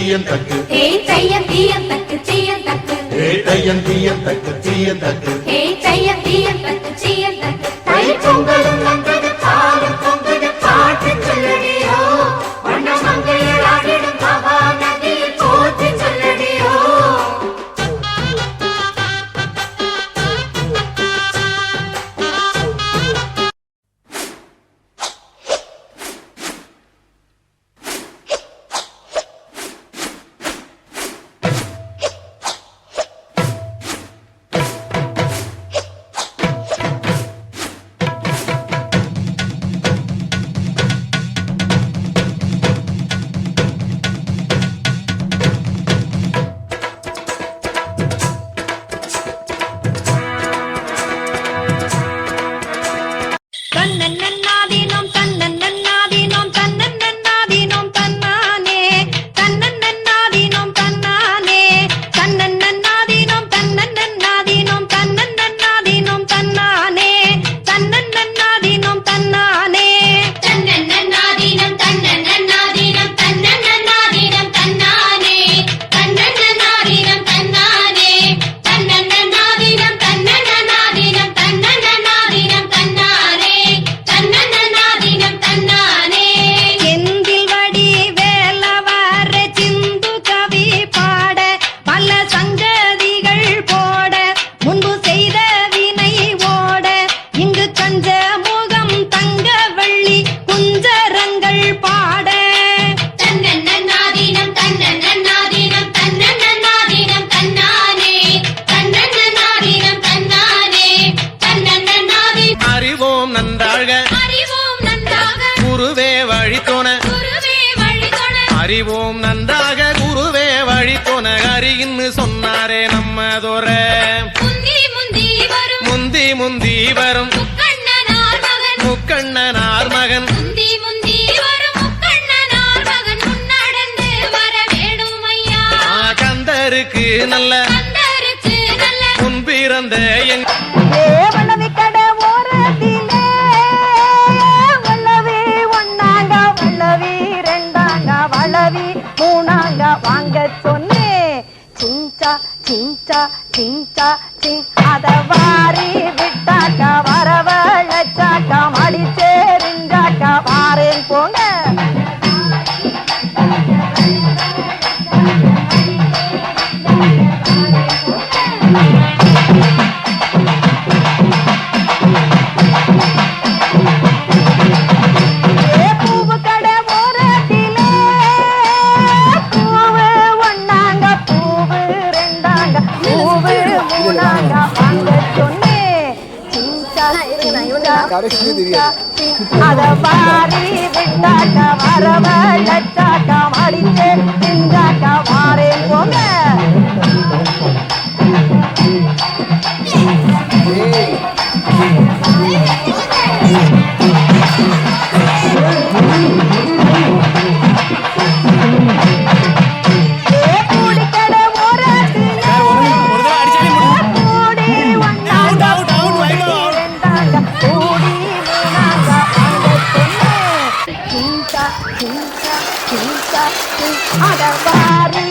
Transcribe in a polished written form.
தீயன் தக்கு ஹே தையம் தீயம் தக்கு தீயம் தக்கு ஹே தையம் தீயன் தக்கு தீயன் தக்கு ஹே தையம் தீயம் தக்கு தீயம் தக்கு தை பொங்கலும் வந்தது பாலும் பொங்குது பாட்டு சொல்லடியோ வண்ண மங்கையர் ஆடிடும் மகா நதியில் போற்றி சொல்லடியோ அறிவோம் நன்றாக குருவே வழித்தோன அறியின்னு சொன்னாரே நம்மதோர முந்தி முந்தி வரும் முக்கண்ணனார் மகன் கந்தருக்கு நல்ல முன்பிறந்த என் மூணாங்க வாங்க சொன்னே சிஞ்சா சிஞ்சா சிஞ்சா சிங் அத வாரி விட்டாக்கா வரவழைச்சாக்கா மடி சேரிஞ்சாக்கா வாரேன் போங்க அத பாரி விட்டாக்கா வரவழைச்சாக்கா மடிச்சே திஞ்சாக்கா வாரேன் போங்க அத வாரி